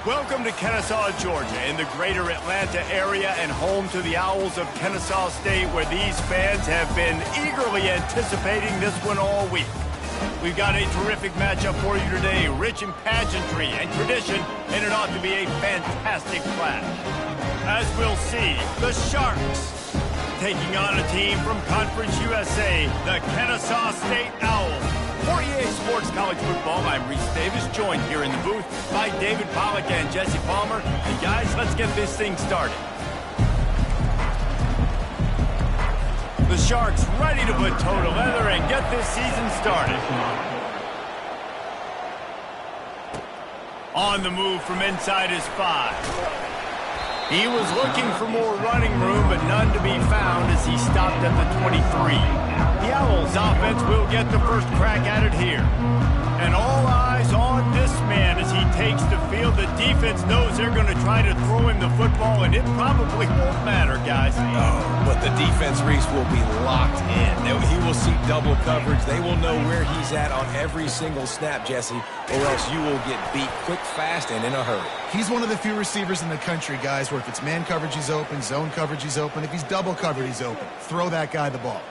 Welcome to Kennesaw, Georgia, in the greater Atlanta area and home to the Owls of Kennesaw State, where these fans have been eagerly anticipating this one all week. We've got a terrific matchup for you today, rich in pageantry and tradition, and it ought to be a fantastic clash. As we'll see, the Sharks taking on a team from Conference USA, the Kennesaw State Owls. For EA Sports College Football, I'm Reese Davis, joined here in the booth by David Pollack and Jesse Palmer. And guys, let's get this thing started. The Sharks ready to put toe to leather and get this season started. On the move from inside his 5. He was looking for more running room, but none to be found as he stopped at the 23. The Owls offense will get the first crack at it here. And all eyes on this man as he takes the field. The defense knows they're going to try to throw him the football, and it probably won't matter, guys. Oh, but the defense, Reese, will be locked in. He will see double coverage. They will know where he's at on every single snap, Jesse, or else you will get beat quick, fast, and in a hurry. He's one of the few receivers in the country, guys, where if it's man coverage, he's open, zone coverage, he's open. If he's double covered, he's open. Throw that guy the ball.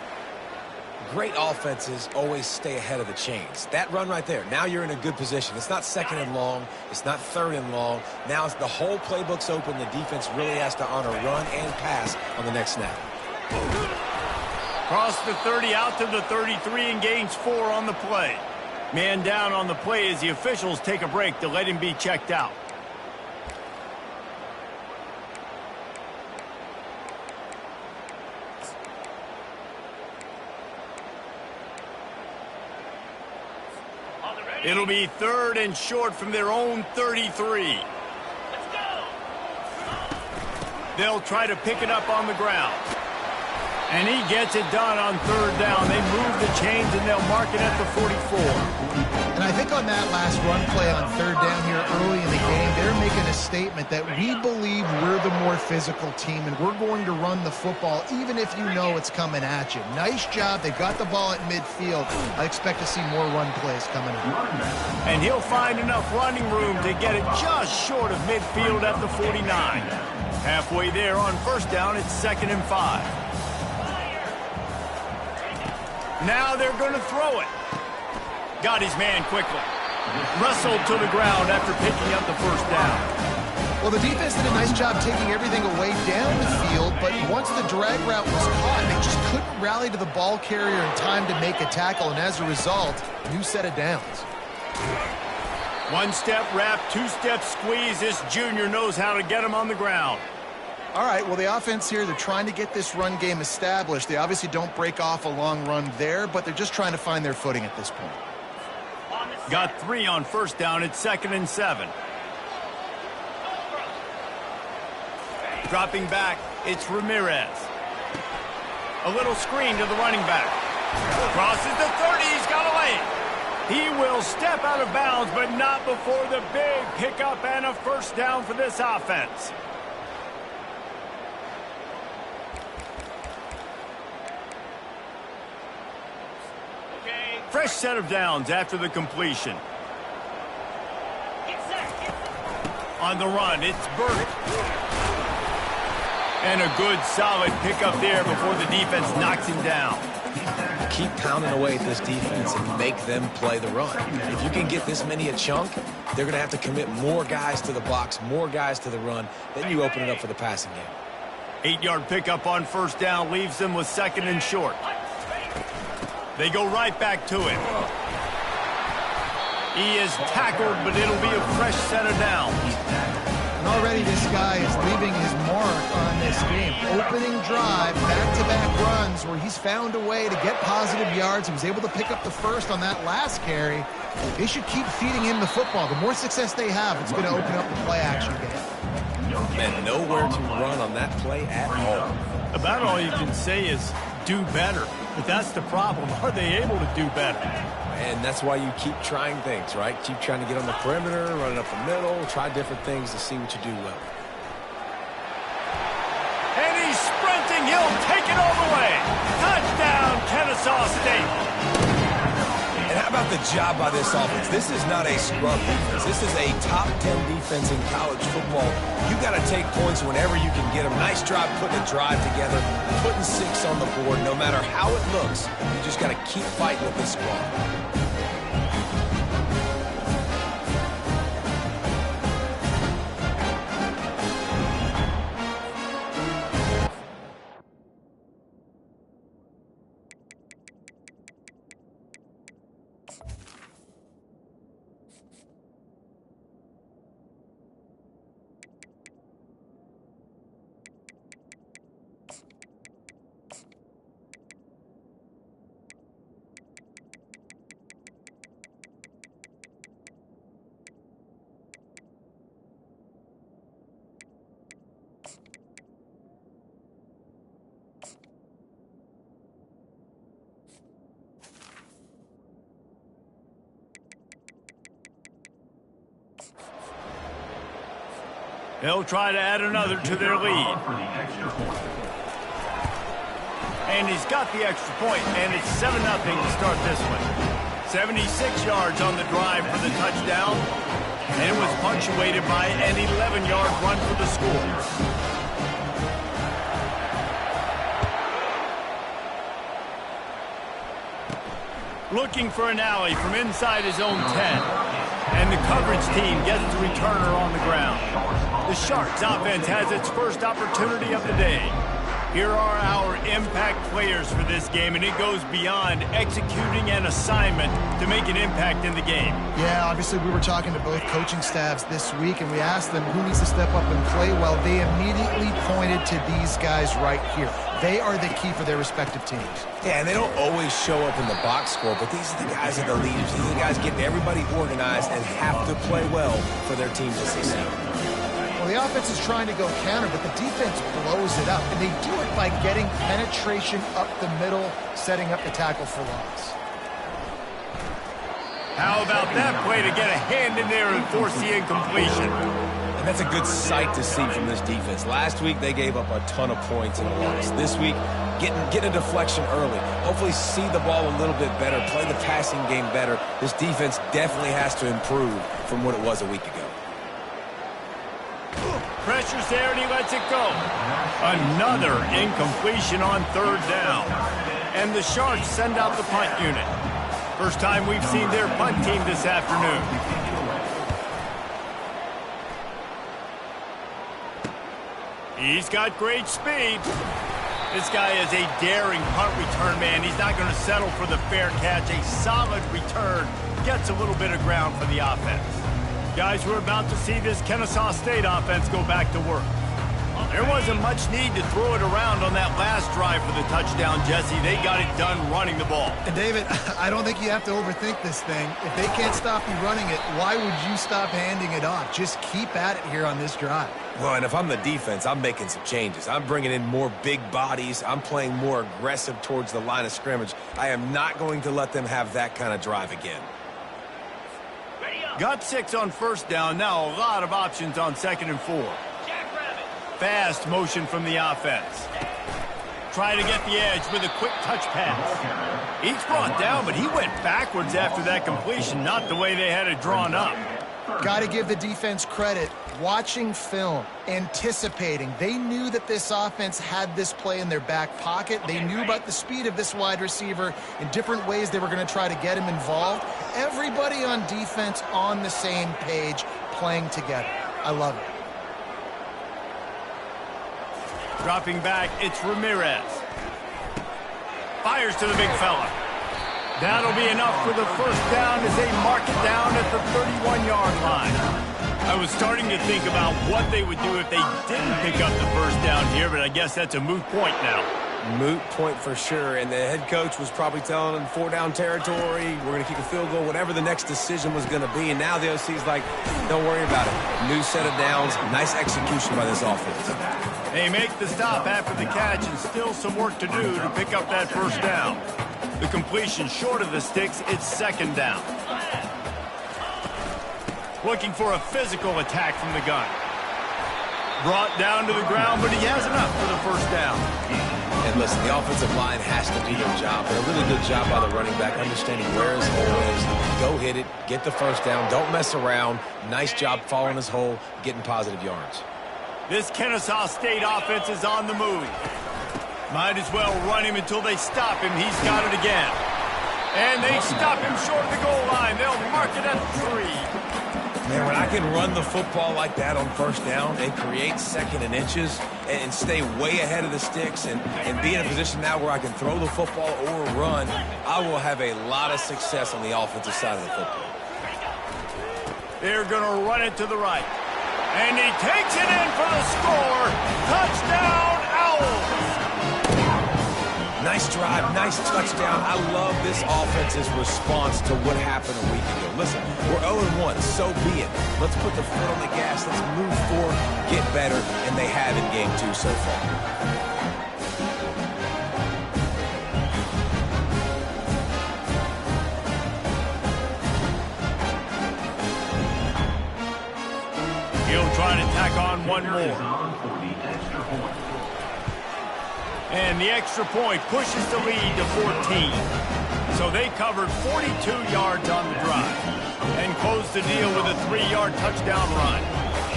Great offenses always stay ahead of the chains. That run right there, now you're in a good position. It's not second and long. It's not third and long. Now it's the whole playbook's open. The defense really has to honor run and pass on the next snap. Cross the 30 out to the 33 and gains 4 on the play. Man down on the play as the officials take a break to let him be checked out. It'll be 3rd and short from their own 33. Let's go. They'll try to pick it up on the ground. And he gets it done on 3rd down. They move the chains and they'll mark it at the 44. And I think on that last run play on 3rd down here early in the game, they're making a statement that we believe we're the more physical team and we're going to run the football even if you know it's coming at you. Nice job. They got the ball at midfield. I expect to see more run plays coming up. And he'll find enough running room to get it just short of midfield at the 49. Halfway there on 1st down, it's 2nd and 5. Now they're going to throw it. Got his man quickly. Wrestled to the ground after picking up the 1st down. Well, the defense did a nice job taking everything away down the field, but once the drag route was caught, they just couldn't rally to the ball carrier in time to make a tackle, and as a result, new set of downs. 1-step wrap, 2-step squeeze. This junior knows how to get him on the ground. All right, well, the offense here, they're trying to get this run game established. They obviously don't break off a long run there, but they're just trying to find their footing at this point. Got 3 on 1st down. It's 2nd and 7. Dropping back, it's Ramirez. A little screen to the running back. Crosses the 30, he's got a lane. He will step out of bounds, but not before the big pickup and a 1st down for this offense. Fresh set of downs after the completion. On the run, it's Burke. And a good, solid pickup there before the defense knocks him down. Keep pounding away at this defense and make them play the run. If you can get this many a chunk, they're going to have to commit more guys to the box, more guys to the run. Then you open it up for the passing game. 8-yard pickup on 1st down leaves them with 2nd and short. They go right back to him. He is tackled, but it'll be a fresh set of downs. And already this guy is leaving his mark on this game. Opening drive, back-to-back runs where he's found a way to get positive yards. He was able to pick up the 1st on that last carry. They should keep feeding him the football. The more success they have, it's going to open up the play-action game. And nowhere to run on that play at all. About all you can say is do better. But that's the problem. Are they able to do better? And that's why you keep trying things, right? Keep trying to get on the perimeter, running up the middle, try different things to see what you do well. And he's sprinting. He'll take it all the way. Touchdown, Kennesaw State. And how about the job by this offense. This is not a scrub defense. This is a top 10 defense in college football. You got to take points whenever you can get them. Nice job putting a drive together, putting 6 on the board. No matter how it looks, you just got to keep fighting with this squad. They'll try to add another to their lead. And he's got the extra point, and it's 7-0 to start this one. 76 yards on the drive for the touchdown, and it was punctuated by an 11-yard run for the score. Looking for an alley from inside his own 10. And the coverage team gets the returner on the ground. The Sharks offense has its first opportunity of the day. Here are our impact players for this game, and it goes beyond executing an assignment to make an impact in the game. Yeah, obviously we were talking to both coaching staffs this week, and we asked them who needs to step up and play well. They immediately pointed to these guys right here. They are the key for their respective teams. Yeah, and they don't always show up in the box score, but these are the guys that are the leaders. These are the guys getting everybody organized and have to play well for their team to succeed. Well, the offense is trying to go counter, but the defense blows it up, and they do it by getting penetration up the middle, setting up the tackle for loss. How about that play to get a hand in there and force the incompletion? And that's a good sight to see from this defense. Last week, they gave up a ton of points in the loss. This week, getting a deflection early. Hopefully see the ball a little bit better, play the passing game better. This defense definitely has to improve from what it was a week ago. Pressure's there, and he lets it go. Another incompletion on 3rd down. And the Sharks send out the punt unit. First time we've seen their punt team this afternoon. He's got great speed. This guy is a daring punt return man. He's not going to settle for the fair catch. A solid return gets a little bit of ground for the offense. Guys, we're about to see this Kennesaw State offense go back to work. There wasn't much need to throw it around on that last drive for the touchdown, Jesse. They got it done running the ball. And David, I don't think you have to overthink this thing. If they can't stop you running it, why would you stop handing it off? Just keep at it here on this drive. Well, and if I'm the defense, I'm making some changes. I'm bringing in more big bodies. I'm playing more aggressive towards the line of scrimmage. I am not going to let them have that kind of drive again. Got 6 on 1st down. Now a lot of options on 2nd and 4. Fast motion from the offense. Trying to get the edge with a quick touch pass. He's brought down, but he went backwards after that completion, not the way they had it drawn up. Got to give the defense credit. Watching film, anticipating. They knew that this offense had this play in their back pocket. They knew about the speed of this wide receiver in different ways they were going to try to get him involved. Everybody on defense on the same page, playing together. I love it. Dropping back, it's Ramirez. Fires to the big fella. That'll be enough for the 1st down as they mark it down at the 31-yard line. I was starting to think about what they would do if they didn't pick up the 1st down here, but I guess that's a moot point now. Moot point for sure, and the head coach was probably telling them 4-down territory, we're going to kick a field goal, whatever the next decision was going to be, and now the OC's like, don't worry about it. New set of downs, nice execution by this offense. They make the stop after the catch, and still some work to do to pick up that 1st down. The completion short of the sticks, it's 2nd down. Looking for a physical attack from the gun. Brought down to the ground, but he has enough for the 1st down. And listen, the offensive line has to do their job, but a really good job by the running back, understanding where his hole is. Go hit it, get the first down, don't mess around. Nice job following his hole, getting positive yards. This Kennesaw State offense is on the move. Might as well run him until they stop him. He's got it again. And they stop him short of the goal line. They'll mark it at 3. Man, when I can run the football like that on first down and create second and inches and stay way ahead of the sticks and be in a position now where I can throw the football or run, I will have a lot of success on the offensive side of the football. They're going to run it to the right. And he takes it in for the score. Touchdown, Owls! Nice drive, nice touchdown. I love this offense's response to what happened a week ago. Listen, we're 0-1, so be it. Let's put the foot on the gas. Let's move forward, get better, and they have in game 2 so far. He'll try to tack on one more. And the extra point pushes the lead to 14. So they covered 42 yards on the drive and closed the deal with a 3-yard touchdown run.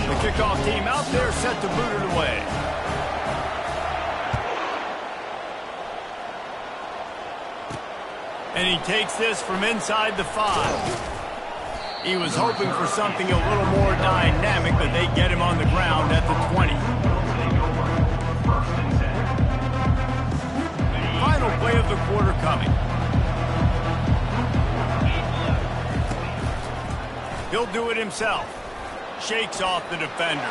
The kickoff team out there set to boot it away. And he takes this from inside the 5. He was hoping for something a little more dynamic, but they get him on the ground at the 20. Final play of the quarter coming. He'll do it himself. Shakes off the defender.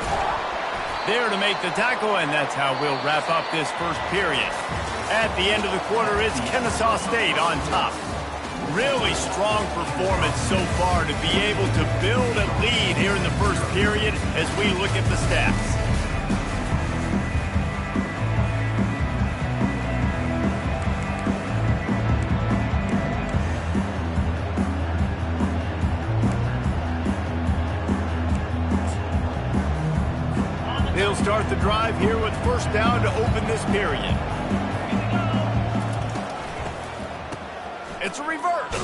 There to make the tackle, and that's how we'll wrap up this first period. At the end of the quarter, it's Kennesaw State on top. Really strong performance so far to be able to build a lead here in the first period as we look at the stats. They'll start the drive here with first down to open this period. It's a reverse.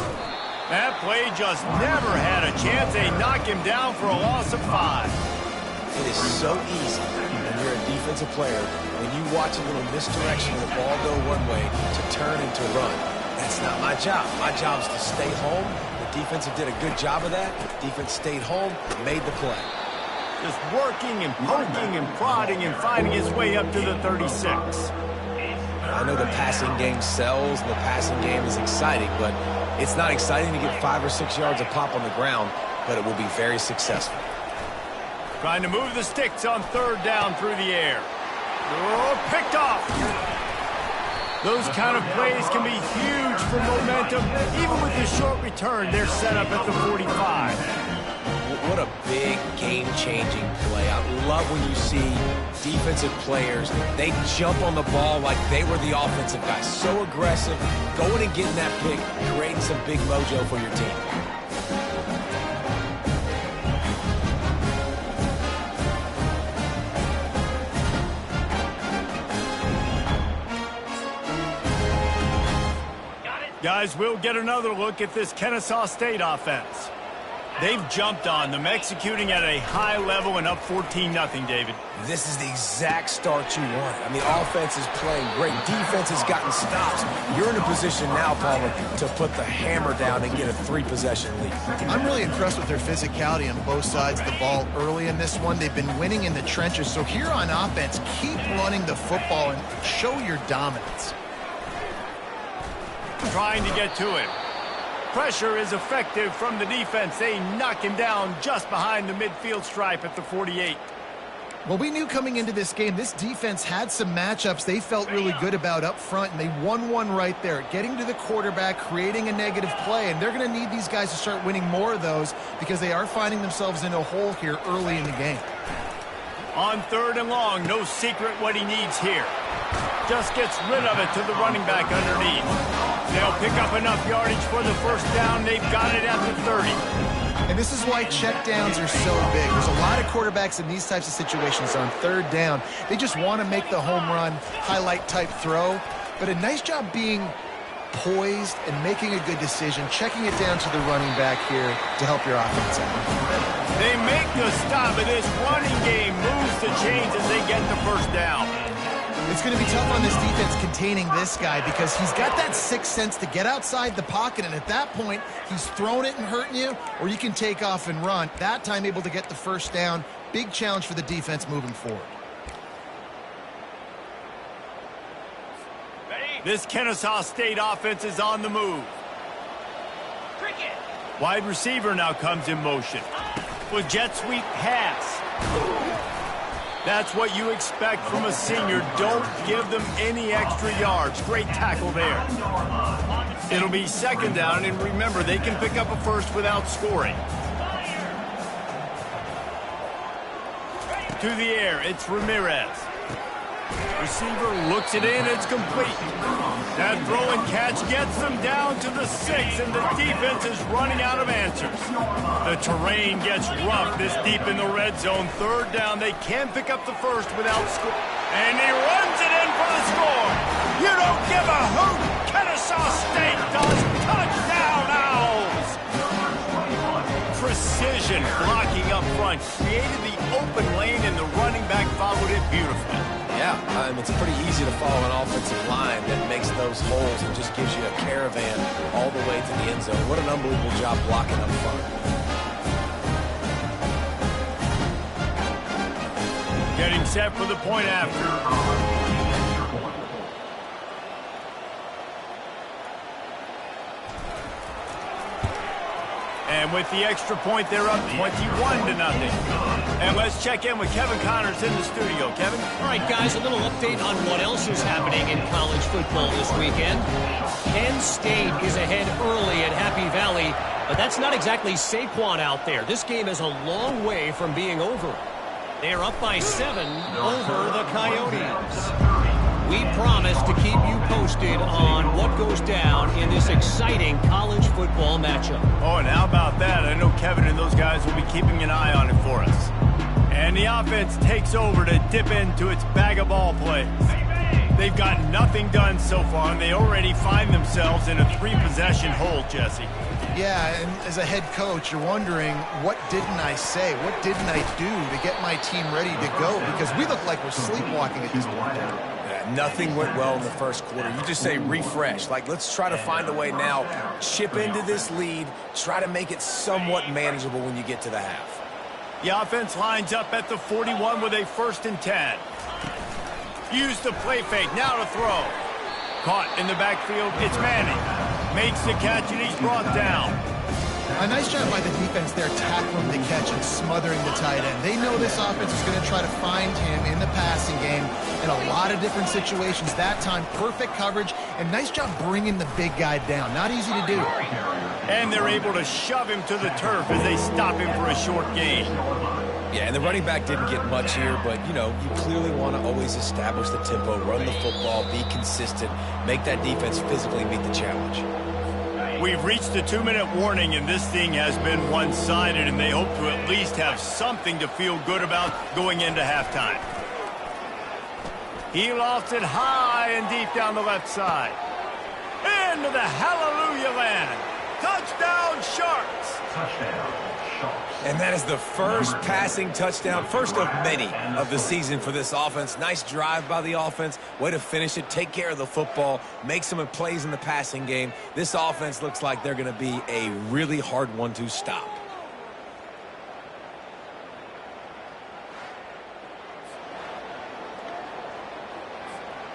That play just never had a chance. They knock him down for a loss of 5. It is so easy when you're a defensive player, when you watch a little misdirection of the ball go one way to turn and to run. That's not my job. My job is to stay home. The defense did a good job of that. The defense stayed home and made the play. Just working and poking and prodding and finding his way up to the 36. I know the passing game sells and the passing game is exciting, but it's not exciting to get 5 or 6 yards a pop on the ground, but it will be very successful. Trying to move the sticks on third down through the air. Oh, picked off. Those kind of plays can be huge for momentum. Even with the short return, they're set up at the 45. What a big game-changing play. I love when you see defensive players, they jump on the ball like they were the offensive guys. So aggressive, going and getting that pick, creating some big mojo for your team. Guys, we'll get another look at this Kennesaw State offense. They've jumped on them, executing at a high level and up 14-0, David. This is the exact start you want. I mean, offense is playing great. Defense has gotten stops. You're in a position now, Palmer, to put the hammer down and get a 3-possession lead. I'm really impressed with their physicality on both sides of the ball early in this one. They've been winning in the trenches. So here on offense, keep running the football and show your dominance. Trying to get to it. Pressure is effective from the defense. They knock him down just behind the midfield stripe at the 48. Well, we knew coming into this game, this defense had some matchups they felt really good about up front, and they won one right there, getting to the quarterback, creating a negative play, and they're going to need these guys to start winning more of those because they are finding themselves in a hole here early in the game. On third and long, no secret what he needs here. Just gets rid of it to the running back underneath. They'll pick up enough yardage for the first down. They've got it at the 30. And this is why checkdowns are so big. There's a lot of quarterbacks in these types of situations on third down. They just want to make the home run, highlight-type throw. But a nice job being poised and making a good decision, checking it down to the running back here to help your offense out. They make the stop, and this running game moves the chains as they get the first down. It's going to be tough on this defense containing this guy because he's got that sixth sense to get outside the pocket, and at that point, he's throwing it and hurting you, or you can take off and run. That time able to get the first down. Big challenge for the defense moving forward. This Kennesaw State offense is on the move. Wide receiver now comes in motion. With jet sweep pass. That's what you expect from a senior. Don't give them any extra yards. Great tackle there. It'll be second down, and remember, they can pick up a first without scoring. To the air, it's Ramirez. Receiver looks it in, it's complete. That throw and catch gets them down to the 6, and the defense is running out of answers. The terrain gets rough this deep in the red zone. Third down, they can pick up the first without score. And he runs it in for the score. You don't give a hoot. Kennesaw State does. Touchdown, Owls. Precision blocking up front. Created the open lane, and the running back followed it beautifully. Yeah, it's pretty easy to follow an offensive line that makes those holes and just gives you a caravan all the way to the end zone. What an unbelievable job blocking up front. Getting set for the point after. And with the extra point, they're up 21-0. And let's check in with Kevin Connors in the studio. Kevin? All right, guys, a little update on what else is happening in college football this weekend. Penn State is ahead early at Happy Valley, but that's not exactly Saquon out there. This game is a long way from being over. They're up by 7 over the Coyotes. We promise to keep you posted on what goes down in this exciting college football matchup. Oh, and how about that? I know Kevin and those guys will be keeping an eye on it for us. And the offense takes over to dip into its bag of ball plays. They've got nothing done so far, and they already find themselves in a 3-possession hole, Jesse. Yeah, and as a head coach, you're wondering, what didn't I say? What didn't I do to get my team ready to go? Because we look like we're sleepwalking at this point. Nothing went well in the first quarter. You just say refresh. Like, let's try to find a way now. Chip into this lead. Try to make it somewhat manageable when you get to the half. The offense lines up at the 41 with a 1st and 10. Use the play fake. Now to throw. Caught in the backfield. It's Manning. Makes the catch, and he's brought down. A nice job by the defense there, tackling the catch and smothering the tight end. They know this offense is going to try to find him in the passing game in a lot of different situations. That time, perfect coverage, and nice job bringing the big guy down. Not easy to do. And they're able to shove him to the turf as they stop him for a short gain. Yeah, and the running back didn't get much here, but, you clearly want to always establish the tempo, run the football, be consistent, make that defense physically meet the challenge. We've reached the 2-minute warning, and this thing has been one-sided, and they hope to at least have something to feel good about going into halftime. He lofts it high and deep down the left side. Into the hallelujah land. Touchdown, Sharks! Touchdown, Sharks. And that is the first passing touchdown, first of many of the season for this offense. Nice drive by the offense. Way to finish it, take care of the football, make some plays in the passing game. This offense looks like they're going to be a really hard one to stop.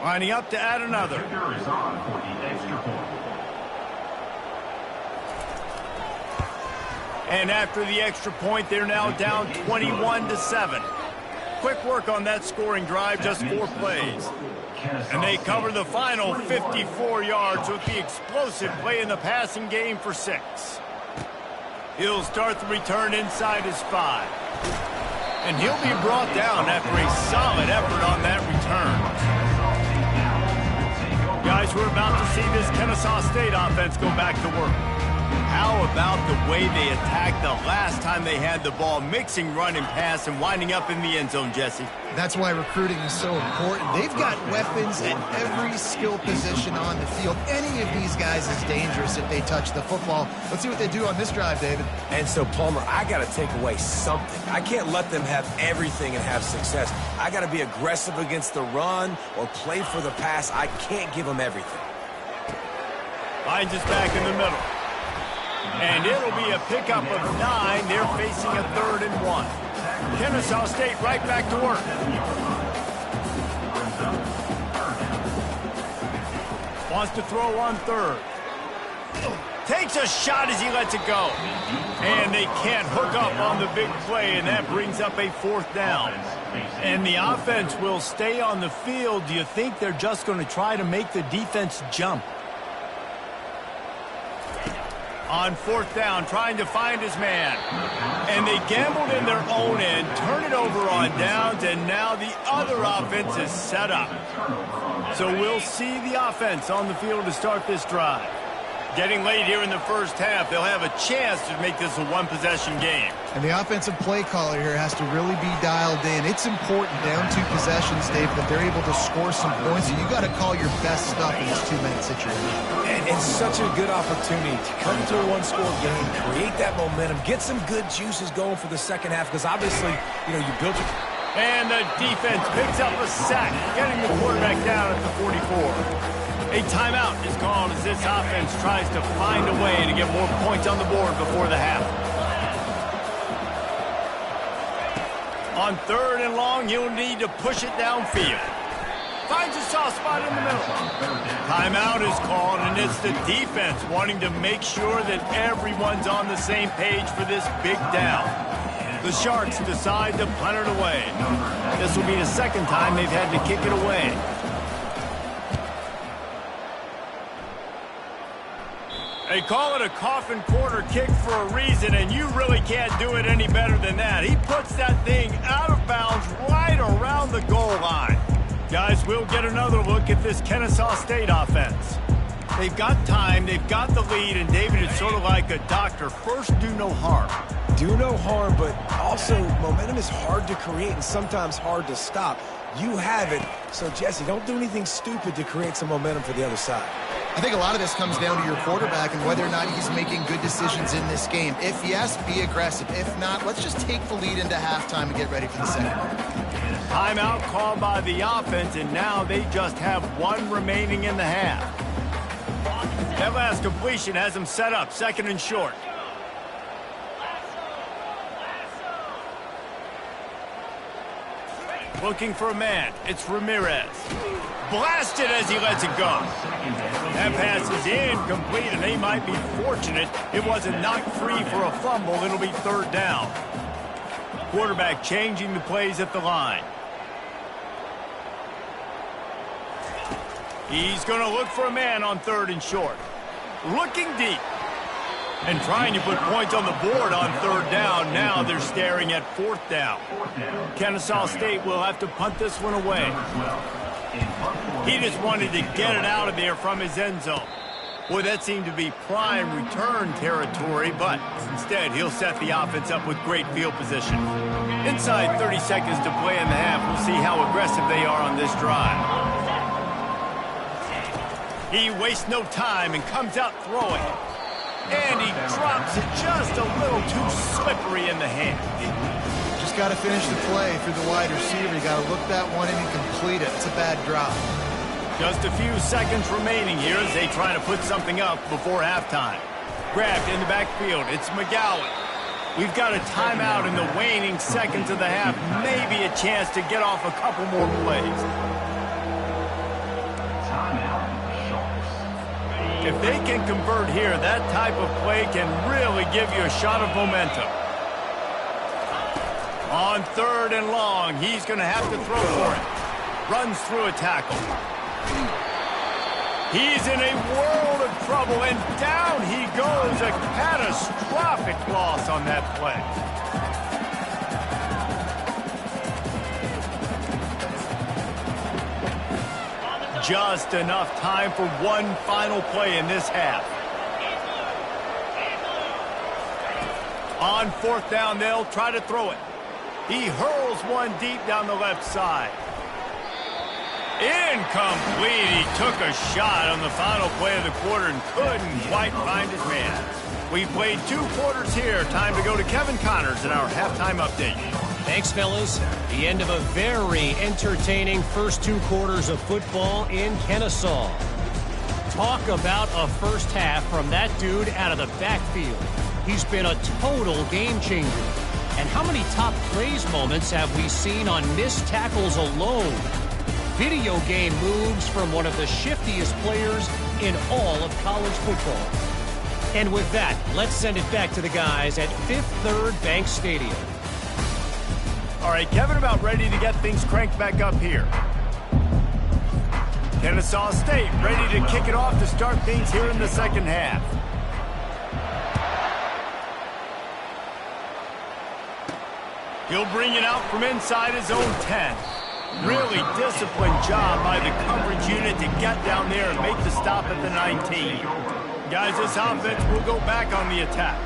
Lining up to add another. Kicker is on for the extra point. And after the extra point, they're now down 21-7. Quick work on that scoring drive, just 4 plays. And they cover the final 54 yards with the explosive play in the passing game for 6. He'll start the return inside his 5. And he'll be brought down after a solid effort on that return. Guys, we're about to see this Kennesaw State offense go back to work. How about the way they attacked the last time they had the ball, mixing run and pass and winding up in the end zone, Jesse? That's why recruiting is so important. They've got weapons at every skill position on the field. Any of these guys is dangerous if they touch the football. Let's see what they do on this drive, David. And so, Palmer, I got to take away something. I can't let them have everything and have success. I got to be aggressive against the run or play for the pass. I can't give them everything. Finds us back in the middle. And it'll be a pickup of 9. They're facing a 3rd and 1. Kennesaw State right back to work. Wants to throw on 3rd. Takes a shot as he lets it go. And they can't hook up on the big play, and that brings up a 4th down. And the offense will stay on the field. Do you think they're just going to try to make the defense jump? On 4th down, trying to find his man. And they gambled in their own end, turn it over on downs, and now the other offense is set up. So we'll see the offense on the field to start this drive. Getting late here in the first half, they'll have a chance to make this a one-possession game. And the offensive play caller here has to really be dialed in. It's important down 2 possessions, Dave, that they're able to score some points. So you got to call your best stuff in this 2-minute situation. And it's such a good opportunity to come to a one-score game, create that momentum, get some good juices going for the second half, because obviously, you built your... And the defense picks up a sack, getting the quarterback down at the 44. A timeout is called as this offense tries to find a way to get more points on the board before the half. On 3rd and long, he'll need to push it downfield. Finds a soft spot in the middle. Timeout is called, and it's the defense wanting to make sure that everyone's on the same page for this big down. The Sharks decide to punt it away. This will be the 2nd time they've had to kick it away. They call it a coffin corner kick for a reason, and you really can't do it any better than that. He puts that thing out of bounds right around the goal line. Guys, we'll get another look at this Kennesaw State offense. They've got time, they've got the lead, and David, it's sort of like a doctor. First, do no harm. Do no harm, but also momentum is hard to create and sometimes hard to stop. You have it, so Jesse, don't do anything stupid to create some momentum for the other side. I think a lot of this comes down to your quarterback and whether or not he's making good decisions in this game. If yes, be aggressive. If not, let's just take the lead into halftime and get ready for the second one. Timeout called by the offense, and now they just have 1 remaining in the half. That last completion has them set up, 2nd and short. Looking for a man. It's Ramirez. Blasted as he lets it go. That pass is incomplete, and they might be fortunate it wasn't knocked free for a fumble. It'll be 3rd down. Quarterback changing the plays at the line. He's going to look for a man on 3rd and short. Looking deep. And trying to put points on the board on 3rd down. Now they're staring at 4th down. Kennesaw State will have to punt this one away. He just wanted to get it out of there from his end zone. Boy, that seemed to be prime return territory, but instead he'll set the offense up with great field position. Inside 30 seconds to play in the half. We'll see how aggressive they are on this drive. He wastes no time and comes out throwing. And he drops it just a little too slippery in the hand. Just got to finish the play through the wide receiver. You got to look that one in and complete it. It's a bad drop. Just a few seconds remaining here as they try to put something up before halftime. Grabbed in the backfield. It's McGowan. We've got a timeout in the waning seconds of the half. Maybe a chance to get off a couple more plays. If they can convert here, that type of play can really give you a shot of momentum. On 3rd and long, he's going to have to throw for it. Runs through a tackle. He's in a world of trouble, and down he goes. A catastrophic loss on that play. Just enough time for one final play in this half. On fourth down, they'll try to throw it. He hurls one deep down the left side. Incomplete. He took a shot on the final play of the quarter and couldn't quite find his man. We've played 2 quarters here. Time to go to Kevin Connors in our halftime update. Thanks, fellas. The end of a very entertaining first 2 quarters of football in Kennesaw. Talk about a first half from that dude out of the backfield. He's been a total game changer. And how many top plays moments have we seen on missed tackles alone? Video game moves from one of the shiftiest players in all of college football. And with that, let's send it back to the guys at Fifth Third Bank Stadium. All right, Kevin, about ready to get things cranked back up here. Kennesaw State ready to kick it off to start things here in the second half. He'll bring it out from inside his own 10. Really disciplined job by the coverage unit to get down there and make the stop at the 19. Guys, this offense will go back on the attack.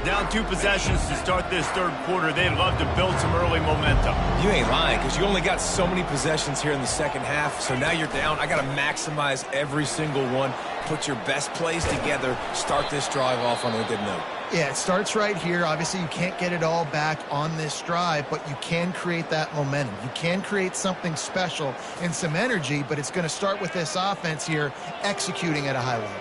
Down 2 possessions to start this third quarter. They'd love to build some early momentum. You ain't lying, because you only got so many possessions here in the second half, so now you're down. I got to maximize every single one, put your best plays together, start this drive off on a good note. Yeah, it starts right here. Obviously, you can't get it all back on this drive, but you can create that momentum. You can create something special and some energy, but it's going to start with this offense here executing at a high level.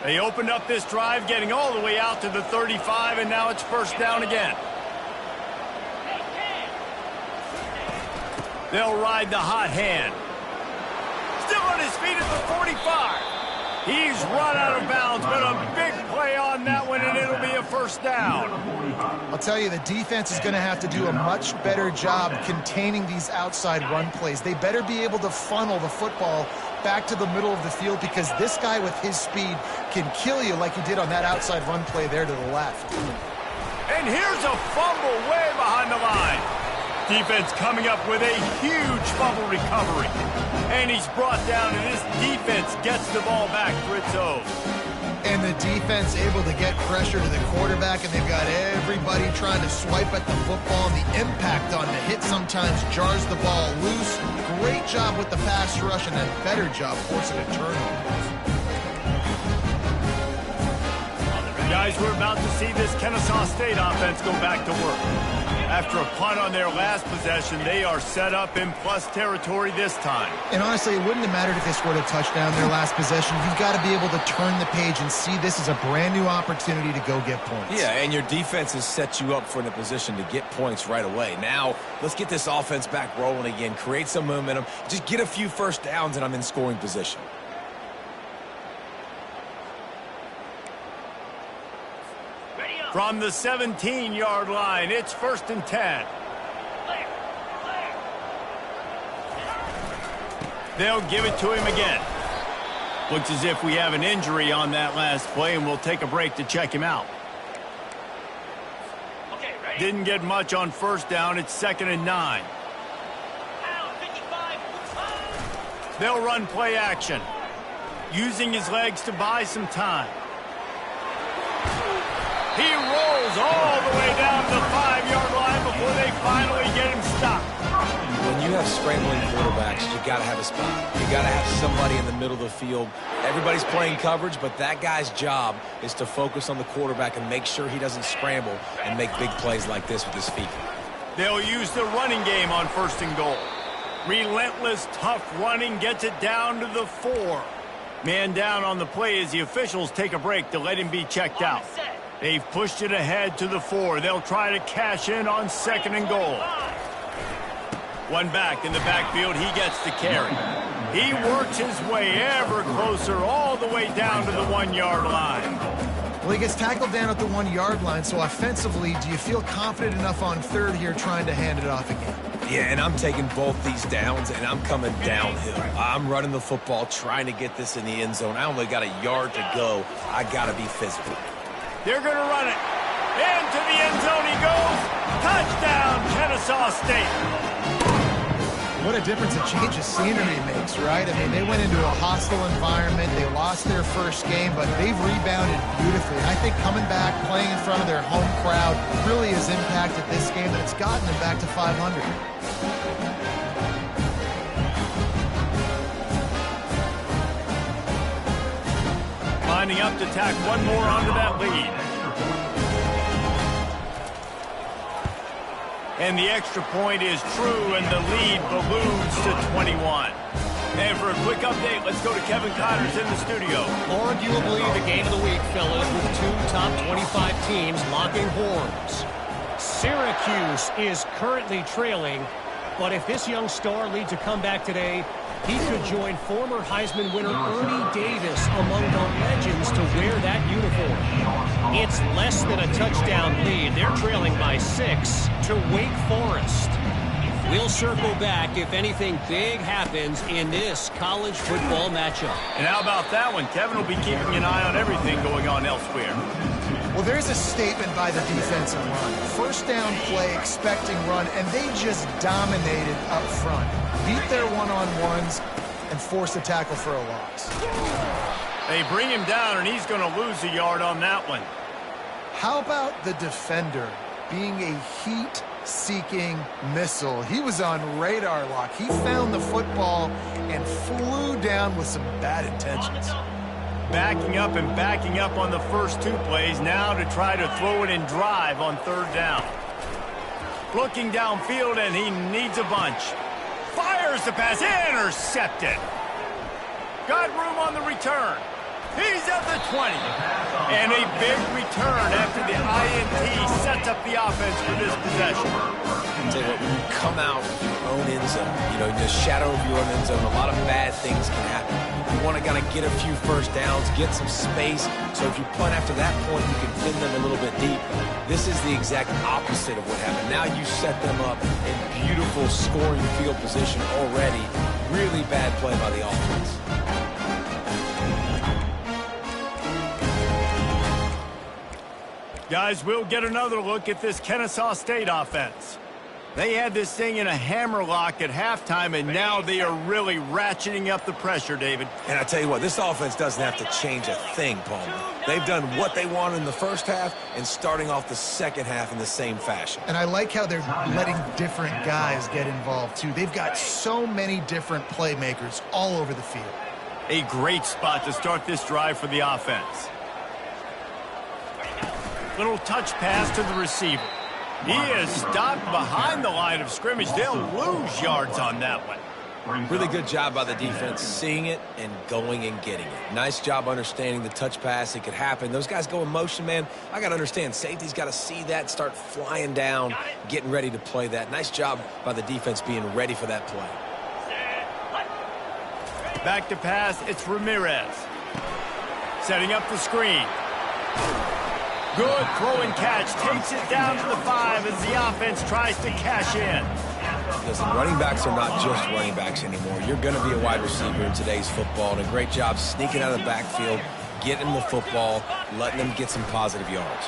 They opened up this drive, getting all the way out to the 35, and now it's first down again. They'll ride the hot hand. Still on his feet at the 45. He's run out of bounds, but a big play on that one, and it'll be a first down. I'll tell you, the defense is going to have to do a much better job containing these outside run plays. They better be able to funnel the football back to the middle of the field, because this guy with his speed can kill you like he did on that outside run play there to the left. And here's a fumble way behind the line. Defense coming up with a huge fumble recovery. And he's brought down, and this defense gets the ball back for its own. And the defense able to get pressure to the quarterback, and they've got everybody trying to swipe at the football, and the impact on the hit sometimes jars the ball loose. Great job with the pass rush, and a better job forcing a turnover. Guys, we're about to see this Kennesaw State offense go back to work. After a punt on their last possession, they are set up in plus territory this time. And honestly, it wouldn't have mattered if they scored a touchdown their last possession. You've got to be able to turn the page and see this as a brand new opportunity to go get points. Yeah, and your defense has set you up for the position to get points right away. Now, let's get this offense back rolling again, create some momentum, just get a few first downs, and I'm in scoring position. From the 17-yard line, it's 1st and 10. They'll give it to him again. Looks as if we have an injury on that last play, and we'll take a break to check him out. Didn't get much on first down. It's 2nd and 9. They'll run play action, using his legs to buy some time. He rolls all the way down to the 5-yard line before they finally get him stopped. When you have scrambling quarterbacks, you got to have a spot. You got to have somebody in the middle of the field. Everybody's playing coverage, but that guy's job is to focus on the quarterback and make sure he doesn't scramble and make big plays like this with his feet. They'll use the running game on 1st and goal. Relentless, tough running gets it down to the 4. Man down on the play as the officials take a break to let him be checked out. They've pushed it ahead to the 4. They'll try to cash in on 2nd and goal. One back in the backfield. He gets the carry. He works his way ever closer all the way down to the 1-yard line. Well, he gets tackled down at the 1-yard line, so offensively, do you feel confident enough on 3rd here trying to hand it off again? Yeah, and I'm taking both these downs, and I'm coming downhill. I'm running the football, trying to get this in the end zone. I only got a yard to go. I got to be physical. They're going to run it. Into the end zone he goes. Touchdown, Kennesaw State. What a difference a change of scenery makes, right? I mean, they went into a hostile environment. They lost their first game, but they've rebounded beautifully. And I think coming back, playing in front of their home crowd really has impacted this game, and it's gotten them back to 500. Lining up to tack one more onto that lead. And the extra point is true, and the lead balloons to 21. And for a quick update, let's go to Kevin Connors in the studio. Arguably the game of the week, fellas, with two top 25 teams locking horns. Syracuse is currently trailing, but if this young star leads a comeback today, he could join former Heisman winner Ernie Davis among the legends to wear that uniform. It's less than a touchdown lead. They're trailing by 6 to Wake Forest. We'll circle back if anything big happens in this college football matchup. And how about that one? Kevin will be keeping an eye on everything going on elsewhere. Well, there's a statement by the defensive line. First down play, expecting run, and they just dominated up front. Beat their one-on-ones and force a tackle for a loss. They bring him down, and he's going to lose a yard on that one. How about the defender being a heat-seeking missile? He was on radar lock. He found the football and flew down with some bad intentions. Backing up on the first two plays, now to try to throw it in drive on third down. Looking downfield, and he needs a bunch. Fires the pass, intercepted. Got room on the return. He's at the 20. And a big return after the INT sets up the offense for this possession. I'll tell you what, when you come out with your own end zone, you know, in the shadow of your own end zone, a lot of bad things can happen. You want to kind of get a few first downs, get some space, so if you punt after that point, you can pin them a little bit deep. This is the exact opposite of what happened. Now you set them up in beautiful scoring field position already. Really bad play by the offense. Guys, we'll get another look at this Kennesaw State offense. They had this thing in a hammerlock at halftime, and now they are really ratcheting up the pressure, David. And I tell you what, this offense doesn't have to change a thing, Palmer. They've done what they wanted in the first half and starting off the second half in the same fashion. And I like how they're letting different guys get involved, too. They've got so many different playmakers all over the field. A great spot to start this drive for the offense. Little touch pass to the receiver. He is stopped behind the line of scrimmage. They'll lose yards on that one. Really good job by the defense, seeing it and going and getting it. Nice job understanding the touch pass. It could happen. Those guys go in motion, man. I got to understand, safety's got to see that, start flying down, getting ready to play that. Nice job by the defense being ready for that play. Back to pass, it's Ramirez. Setting up the screen. Good throw and catch. Takes it down to the 5 as the offense tries to cash in. Listen, running backs are not just running backs anymore. You're going to be a wide receiver in today's football, and a great job sneaking out of the backfield, getting the football, letting them get some positive yards.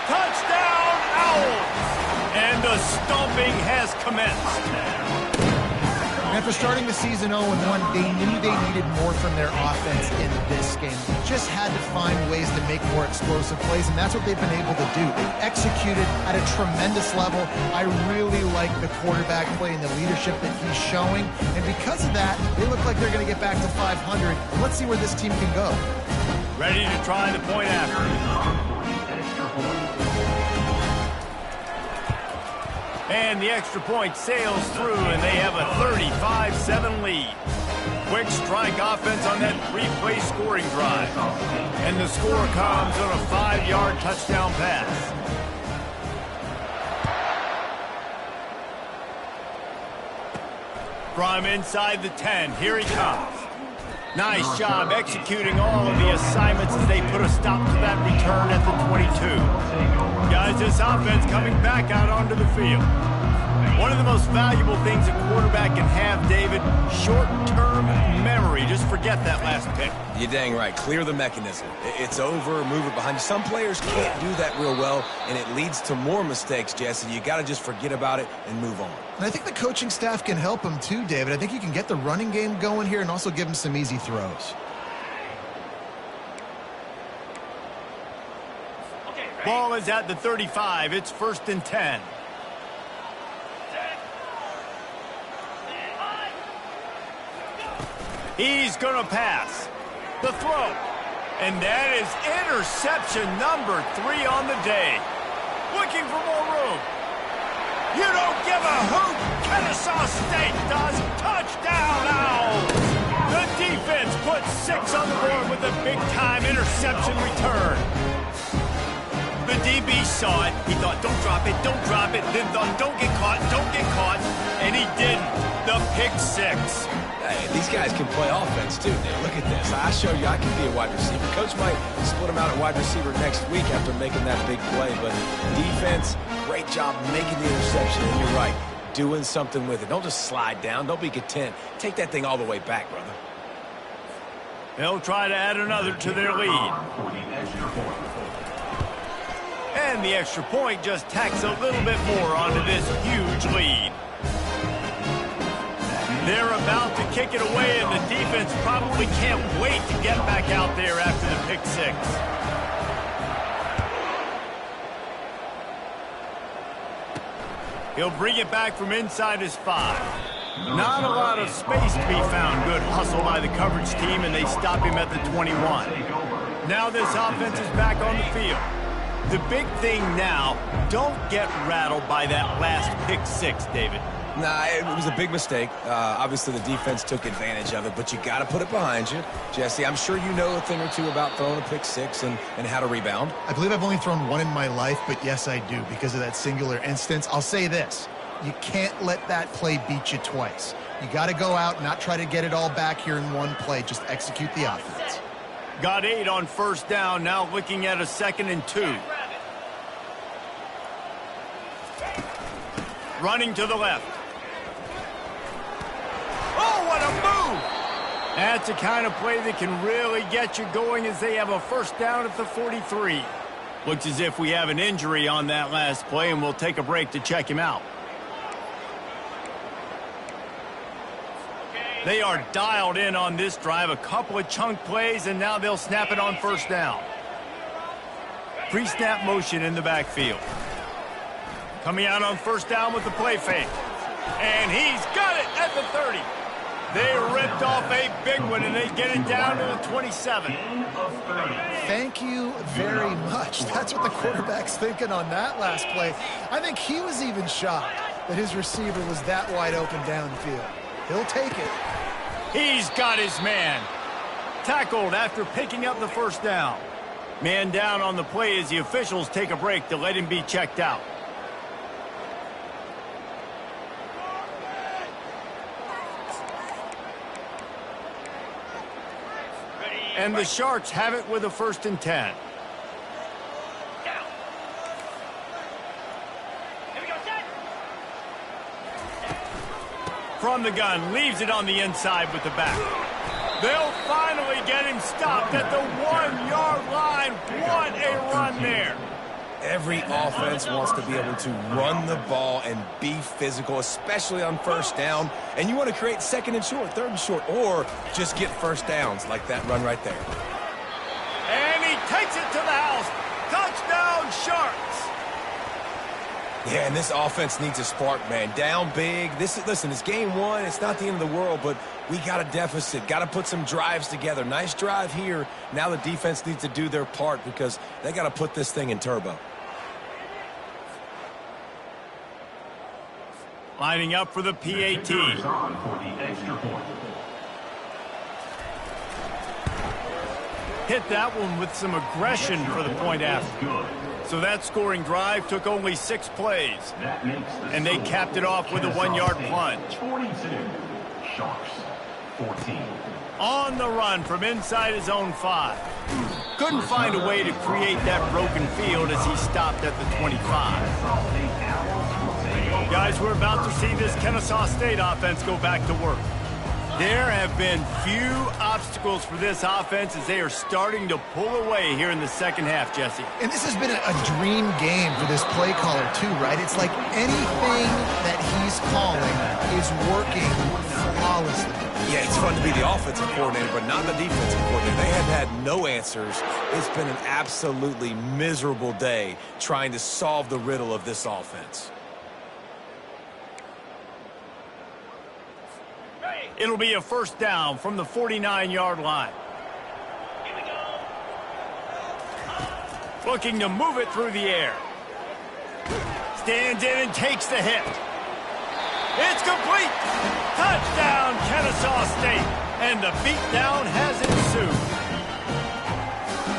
Touchdown, Owls! And the stomping has commenced. After starting the season 0-1, they knew they needed more from their offense in this game. They just had to find ways to make more explosive plays, and that's what they've been able to do. They've executed at a tremendous level. I really like the quarterback play and the leadership that he's showing, and because of that, they look like they're going to get back to 500. And let's see where this team can go. Ready to try the point after. And the extra point sails through, and they have a 35-7 lead. Quick strike offense on that 3-play scoring drive. And the score comes on a 5-yard touchdown pass. From inside the 10, here he comes. Nice job executing all of the assignments as they put a stop to that return at the 22. Guys, this offense coming back out onto the field. One of the most valuable things a quarterback can have, David, short-term memory. Just forget that last pick. You're dang right. Clear the mechanism. It's over, move it behind you. Some players can't do that real well, and it leads to more mistakes, Jesse. You got to just forget about it and move on. And I think the coaching staff can help him too, David. I think you can get the running game going here and also give him some easy throws. Ball is at the 35. It's 1st and 10. He's going to pass. The throw. And that is interception number 3 on the day. Looking for more room. You don't give a hoot. Kennesaw State does. Touchdown Owls. The defense puts 6 on the board with a big-time interception return. The DB saw it. He thought, don't drop it, don't drop it. Then thought, don't get caught, don't get caught. And he didn't. The pick 6. Hey, these guys can play offense, too, Nick. Look at this. I show you I can be a wide receiver. Coach might split him out at wide receiver next week after making that big play. But defense, great job making the interception. And you're right, doing something with it. Don't just slide down. Don't be content. Take that thing all the way back, brother. They'll try to add another to their lead. And the extra point just tacks a little bit more onto this huge lead. They're about to kick it away, and the defense probably can't wait to get back out there after the pick 6. He'll bring it back from inside his 5. Not a lot of space to be found. Good hustle by the coverage team, and they stop him at the 21. Now this offense is back on the field. The big thing now, don't get rattled by that last pick 6, David. Nah, it was a big mistake. Obviously, the defense took advantage of it, but you got to put it behind you. Jesse, I'm sure you know a thing or two about throwing a pick 6 and how to rebound. I believe I've only thrown one in my life, but yes, I do because of that singular instance. I'll say this. You can't let that play beat you twice. You got to go out and not try to get it all back here in one play. Just execute the offense. Got 8 on 1st down, now looking at a 2nd and 2. Running to the left. Oh, what a move! That's the kind of play that can really get you going as they have a 1st down at the 43. Looks as if we have an injury on that last play, and we'll take a break to check him out. They are dialed in on this drive. A couple of chunk plays, and now they'll snap it on 1st down. Pre-snap motion in the backfield. Coming out on 1st down with the play fake. And he's got it at the 30. They ripped off a big one, and they get it down to the 27. Thank you very much. That's what the quarterback's thinking on that last play. I think he was even shocked that his receiver was that wide open downfield. He'll take it. He's got his man. Tackled after picking up the 1st down. Man down on the play as the officials take a break to let him be checked out. And the Sharks have it with a 1st and 10. From the gun, leaves it on the inside with the back. They'll finally get him stopped at the 1-yard line. What a run there. Every offense wants to be able to run the ball and be physical, especially on 1st down. And you want to create 2nd and short, 3rd and short, or just get 1st downs like that run right there. And he takes it to the house. Touchdown, Sharks. Yeah, and this offense needs a spark, man. Down big. Listen, it's game 1. It's not the end of the world, but we got a deficit. Got to put some drives together. Nice drive here. Now the defense needs to do their part because they got to put this thing in turbo. Lining up for the PAT. On for the extra point. Hit that one with some aggression for the point after. Good. So that scoring drive took only 6 plays. That makes the And they capped it off with a Kennesaw 1-yard State plunge. 42. Sharks 14. On the run from inside his own 5. Couldn't find a way to create that broken field as he stopped at the 25. Guys, we're about to see this Kennesaw State offense go back to work. There have have been few obstacles for this offense as they are starting to pull away here in the second half, Jesse. And this has been a dream game for this play caller, too, right? It's like anything that he's calling is working flawlessly. Yeah, it's fun to be the offensive coordinator, but not the defensive coordinator. They have had no answers. It's been an absolutely miserable day trying to solve the riddle of this offense. It'll be a first down from the 49-yard line. Looking to move it through the air. Stands in and takes the hit. It's complete. Touchdown, Kennesaw State. And the beatdown has ensued.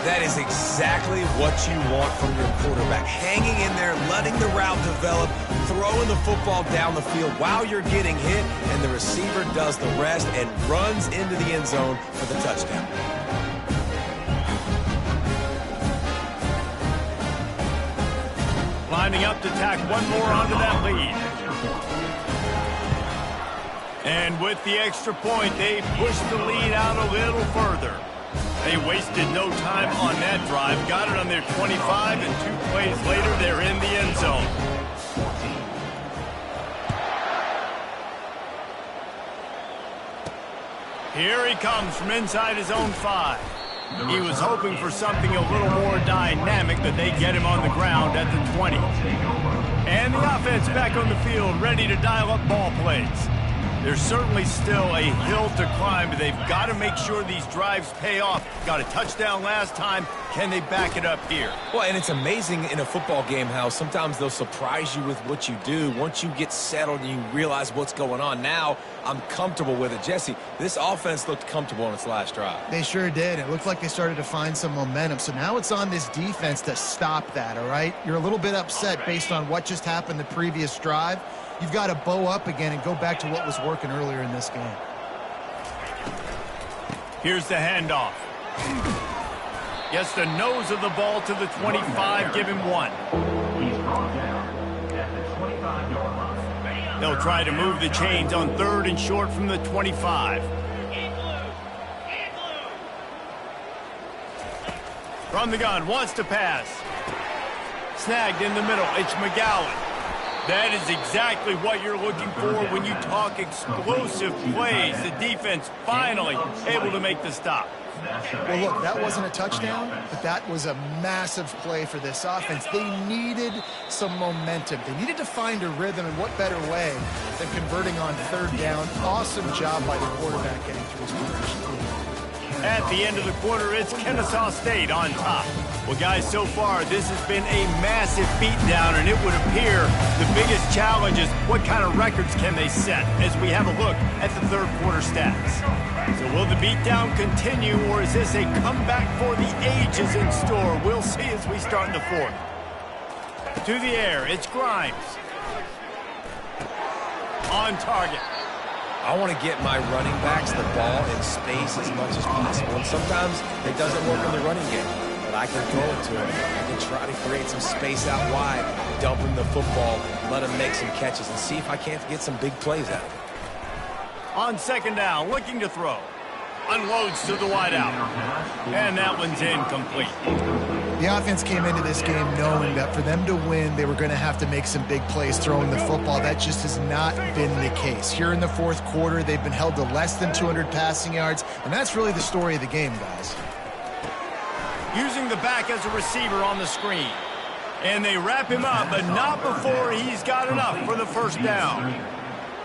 That is exactly what you want from your quarterback. Hanging in there, letting the route develop, throwing the football down the field while you're getting hit, and the receiver does the rest and runs into the end zone for the touchdown. Lining up to tack one more onto that lead. And with the extra point, they push the lead out a little further. They wasted no time on that drive. Got it on their 25, and 2 plays later, they're in the end zone. Here he comes from inside his own 5. He was hoping for something a little more dynamic, but they get him on the ground at the 20. And the offense back on the field, ready to dial up ball plays. There's certainly still a hill to climb, but they've got to make sure these drives pay off. Got a touchdown last time. Can they back it up here? Well, and it's amazing in a football game how sometimes they'll surprise you with what you do. Once you get settled and you realize what's going on, now I'm comfortable with it. Jesse, this offense looked comfortable on its last drive. They sure did. It looked like they started to find some momentum. So now it's on this defense to stop that, all right? You're a little bit upset based on what just happened the previous drive. You've got to bow up again and go back to what was working earlier in this game. Here's the handoff. Gets the nose of the ball to the 25, give him 1. He's brought down at the 25-yard line. They'll try to move the chains on 3rd and short from the 25. From the gun, wants to pass. Snagged in the middle, it's McGowan. That is exactly what you're looking for when you talk explosive plays. The defense finally able to make the stop. Well, look, that wasn't a touchdown, but that was a massive play for this offense. They needed some momentum. They needed to find a rhythm, and what better way than converting on 3rd down. Awesome job by the quarterback getting through his progression. At the end of the quarter, it's Kennesaw State on top. Well, guys, so far, this has been a massive beatdown, and it would appear the biggest challenge is what kind of records can they set as we have a look at the 3rd quarter stats. So will the beatdown continue, or is this a comeback for the ages in store? We'll see as we start in the 4th. To the air, it's Grimes. On target. I want to get my running backs the ball in space as much as possible. And sometimes it doesn't work in the running game, but I can throw it to him. I can try to create some space out wide, dump him the football, let him make some catches, and see if I can't get some big plays out of it. On 2nd down, looking to throw. Unloads to the wideout. And that one's incomplete. The offense came into this game knowing that for them to win, they were going to have to make some big plays throwing the football. That just has not been the case. Here in the 4th quarter, they've been held to less than 200 passing yards, and that's really the story of the game, guys. Using the back as a receiver on the screen. And they wrap him up, but not before he's got enough for the 1st down.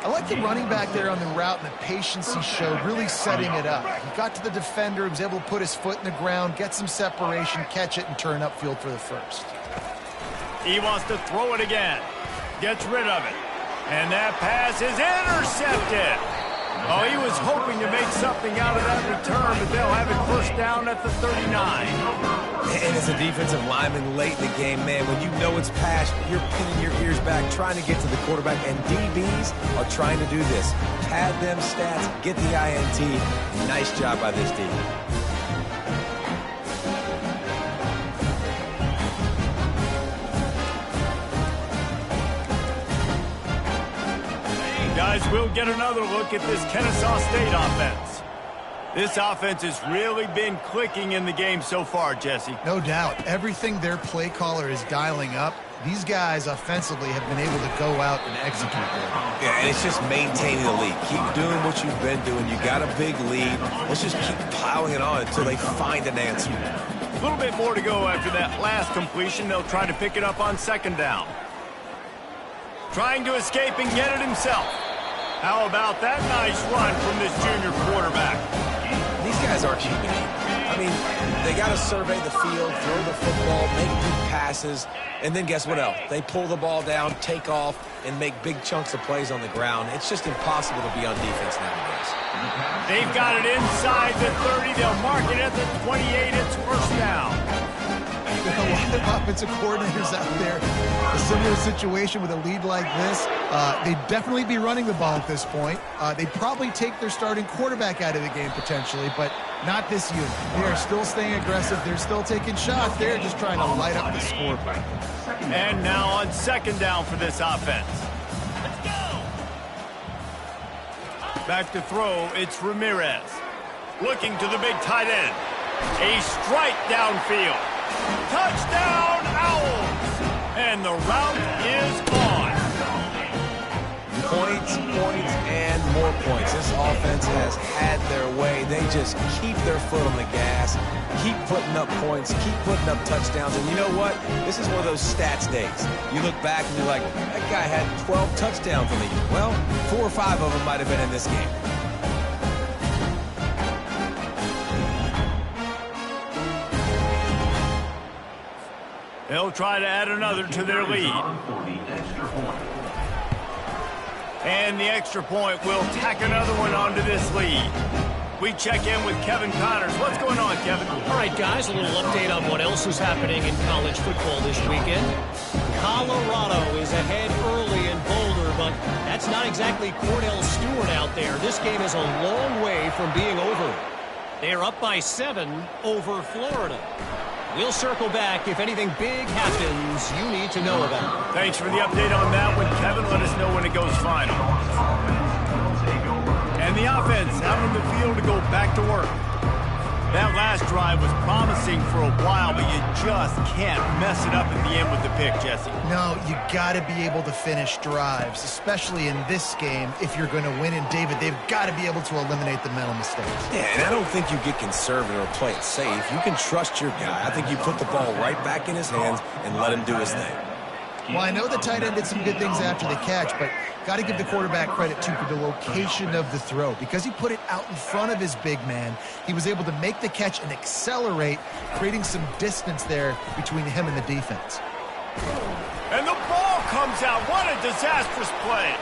I like the running back there on the route and the patience he showed, really setting it up. He got to the defender, was able to put his foot in the ground, get some separation, catch it, and turn upfield for the 1st. He wants to throw it again. Gets rid of it. And that pass is intercepted. Oh, he was hoping to make something out of that return, but they'll have it 1st down at the 39. And as a defensive lineman late in the game, man, when you know it's past, you're pinning your ears back, trying to get to the quarterback, and DBs are trying to do this. Pad them stats, get the INT. Nice job by this D. Guys, we'll get another look at this Kennesaw State offense. This offense has really been clicking in the game so far, Jesse. No doubt. Everything their play caller is dialing up, these guys offensively have been able to go out and execute there. Yeah, and it's just maintaining the lead. Keep doing what you've been doing. You got a big lead. Let's just keep piling it on until they find an answer. A little bit more to go after that last completion. They'll try to pick it up on second down. Trying to escape and get it himself. How about that nice run from this junior quarterback? These guys aren't human. I mean, they got to survey the field, throw the football, make big passes, and then guess what else? They pull the ball down, take off, and make big chunks of plays on the ground. It's just impossible to be on defense nowadays. They've got it inside the 30. They'll mark it at the 28. It's first down. With a lot of offensive coordinators out there, a similar situation with a lead like this, they'd definitely be running the ball at this point. They'd probably take their starting quarterback out of the game potentially, but not this unit. They are still staying aggressive. They're still taking shots. They're just trying to light up the scoreboard. And now on second down for this offense. Let's go! Back to throw, it's Ramirez. Looking to the big tight end. A strike downfield. Touchdown, Owls! And the route is on. Points, and more points. This offense has had their way. They just keep their foot on the gas, keep putting up points, keep putting up touchdowns. And you know what? This is one of those stats days. You look back and you're like, that guy had 12 touchdowns in the year. Well, 4 or 5 of them might have been in this game. They'll try to add another to their lead. And the extra point will tack another one onto this lead. We check in with Kevin Connors. What's going on, Kevin? All right, guys, a little update on what else is happening in college football this weekend. Colorado is ahead early in Boulder, but that's not exactly Cordell Stewart out there. This game is a long way from being over. They are up by 7 over Florida. We'll circle back if anything big happens you need to know about. Thanks for the update on that one, Kevin. Let us know when it goes final. And the offense out on the field to go back to work. That last drive was promising for a while, but you just can't mess it up at the end with the pick, Jesse. No, you got to be able to finish drives, especially in this game. If you're going to win, and David, they've got to be able to eliminate the mental mistakes. Yeah, and I don't think you get conservative or play it safe. You can trust your guy. I think you put the ball right back in his hands and let him do his thing. Well, I know the tight end did some good things after the catch, but got to give the quarterback credit, too, for the location of the throw. Because he put it out in front of his big man, he was able to make the catch and accelerate, creating some distance there between him and the defense. And the ball comes out. What a disastrous play.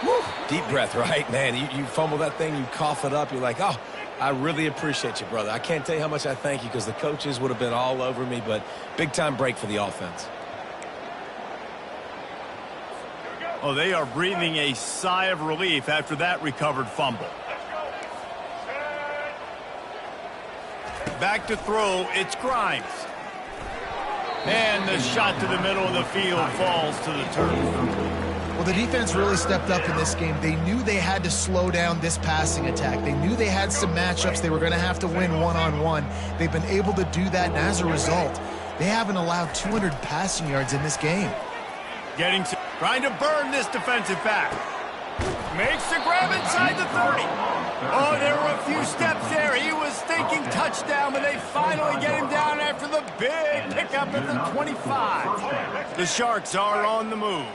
Woo. Deep breath, right? Man, you fumble that thing, you cough it up, you're like, oh, I really appreciate you, brother. I can't tell you how much I thank you because the coaches would have been all over me, but big-time break for the offense. Oh, they are breathing a sigh of relief after that recovered fumble. Back to throw, it's Grimes. And the shot to the middle of the field falls to the turf. Well, the defense really stepped up in this game. They knew they had to slow down this passing attack. They knew they had some matchups they were going to have to win one-on-one. They've been able to do that, and as a result, they haven't allowed 200 passing yards in this game. Trying to burn this defensive back. Makes the grab inside the 30. Oh, there were a few steps there. He was thinking touchdown, but they finally get him down after the big pickup at the 25. The Sharks are on the move.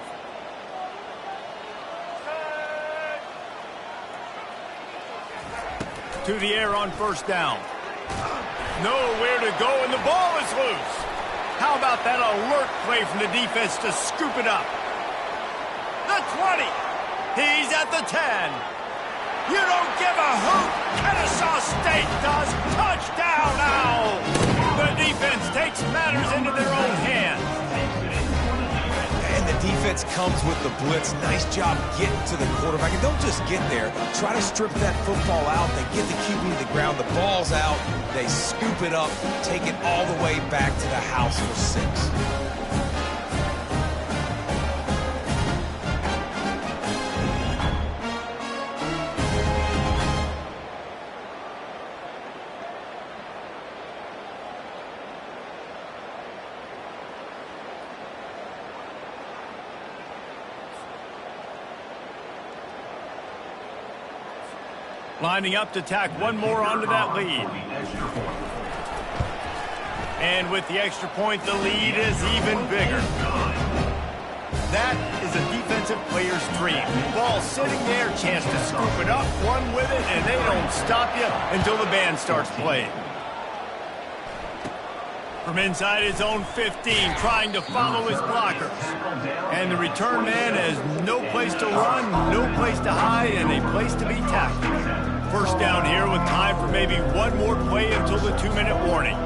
To the air on first down. Nowhere to go, and the ball is loose. How about that alert play from the defense to scoop it up? The 20. He's at the 10. You don't give a hoot. Kennesaw State does. Touchdown now. The defense takes matters into their own hands. And the defense comes with the blitz. Nice job getting to the quarterback. And don't just get there. Try to strip that football out. They get the QB to the ground. The ball's out. They scoop it up, take it all the way back to the house for 6. Lining up to tack one more onto that lead. And with the extra point, the lead is even bigger. That is a defensive player's dream. Ball sitting there, chance to scoop it up, one with it, and they don't stop you until the band starts playing. From inside his own 15, trying to follow his blockers. And the return man has no place to run, no place to hide, and a place to be tackled. First down here with time for maybe one more play until the 2-minute warning.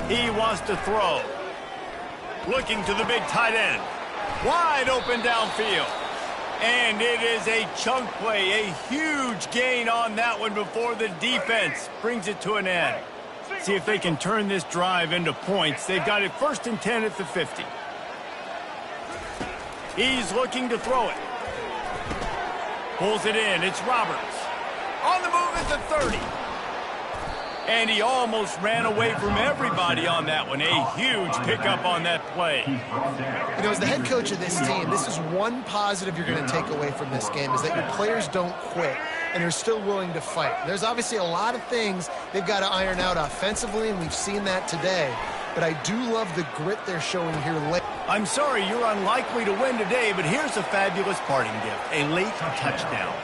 He wants to throw. Looking to the big tight end. Wide open downfield. And it is a chunk play, a huge gain on that one before the defense brings it to an end. See if they can turn this drive into points. They've got it 1st and 10 at the 50. He's looking to throw it. Pulls it in. It's Roberts. On the move at the 30. And he almost ran away from everybody on that one. A huge pickup on that play. You know, as the head coach of this team, this is one positive you're going to take away from this game, is that your players don't quit and are still willing to fight. There's obviously a lot of things they've got to iron out offensively, and we've seen that today. But I do love the grit they're showing here late. I'm sorry you're unlikely to win today, but here's a fabulous parting gift. A late touchdown.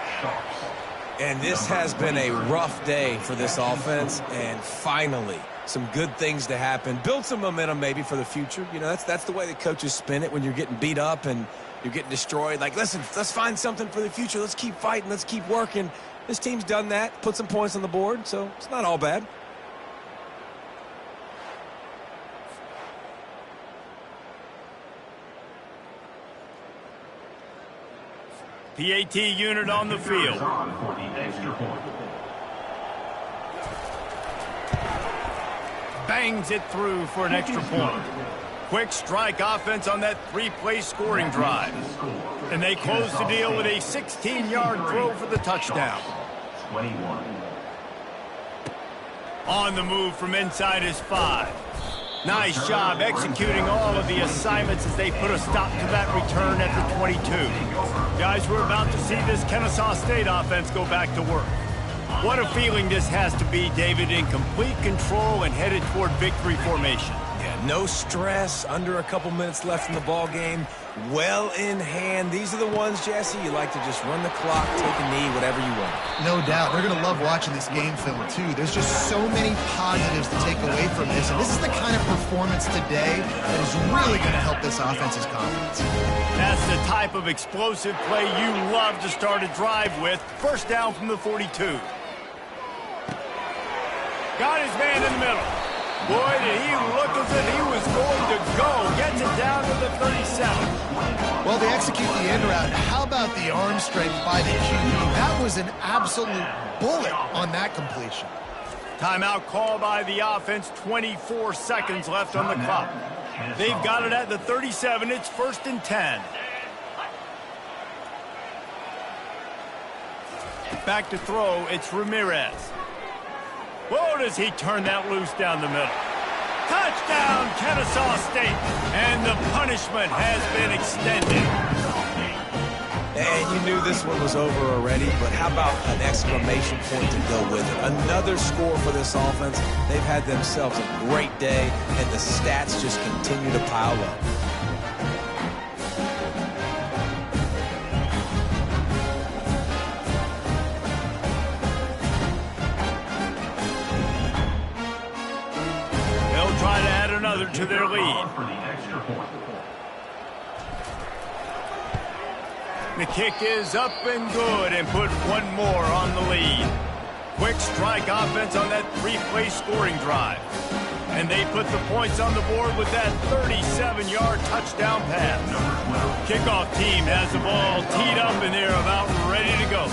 And this has been a rough day for this offense, and finally, some good things to happen. Build some momentum maybe for the future. You know, that's the way the coaches spin it when you're getting beat up and you're getting destroyed. Like, listen, let's find something for the future. Let's keep fighting. Let's keep working. This team's done that, put some points on the board, so it's not all bad. PAT unit on the field. Bangs it through for an extra point. Quick strike offense on that 3-play scoring drive. And they close the deal with a 16-yard throw for the touchdown. 21. On the move from inside his 5. Nice job executing all of the assignments as they put a stop to that return at the 22. Guys, we're about to see this Kennesaw State offense go back to work. What a feeling this has to be, David, in complete control and headed toward victory formation. Yeah, no stress, under a couple minutes left in the ball game, well in hand. These are the ones, Jesse, you like to just run the clock, take a knee, whatever you want. No doubt. They're going to love watching this game film, too. There's just so many positives to take away from this, and this is the kind of performance today that is really going to help this offense's confidence. That's the type of explosive play you love to start a drive with. First down from the 42. Got his man in the middle. Boy, did he look as if he was going to go. Gets it down to the 37. Well, they execute the end route. How about the arm strength by the QB? That was an absolute bullet on that completion. Timeout call by the offense. 24 seconds left on the clock. They've got it at the 37. It's 1st and 10. Back to throw. It's Ramirez. Whoa, does he turn that loose down the middle. Touchdown, Kennesaw State. And the punishment has been extended. And you knew this one was over already, but how about an exclamation point to go with it? Another score for this offense. They've had themselves a great day, and the stats just continue to pile up. They'll try to add another to their lead. For the extra point. The kick is up and good and put one more on the lead. Quick strike offense on that 3-play scoring drive. And they put the points on the board with that 37-yard touchdown pass. Kickoff team has the ball teed up and they're about ready to go.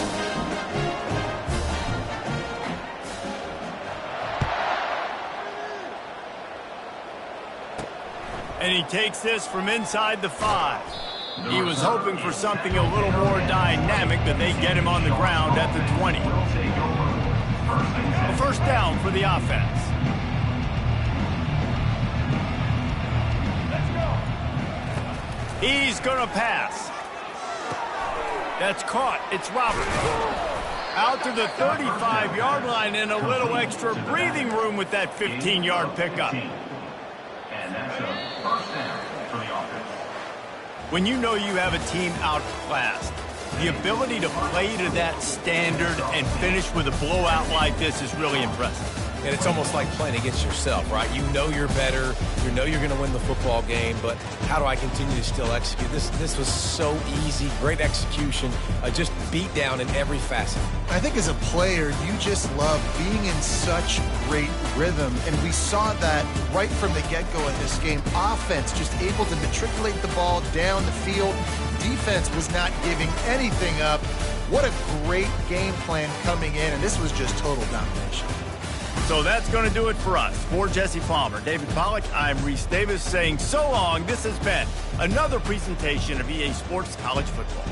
And he takes this from inside the 5. He was hoping for something a little more dynamic, but they get him on the ground at the 20. A first down for the offense. He's going to pass. That's caught. It's Roberts. Out out to the 35-yard line and a little extra breathing room with that 15-yard pickup. And that's a first down for the offense. When you know you have a team outclassed, the ability to play to that standard and finish with a blowout like this is really impressive. And it's almost like playing against yourself, right? You know you're better. You know you're going to win the football game, but how do I continue to still execute? This was so easy. Great execution. Just beat down in every facet. I think as a player, you just love being in such great rhythm, and we saw that right from the get-go in this game. Offense just able to matriculate the ball down the field. Defense was not giving anything up. What a great game plan coming in, and this was just total domination. So that's going to do it for us. For Jesse Palmer, David Pollack, I'm Reese Davis saying so long. This has been another presentation of EA Sports College Football.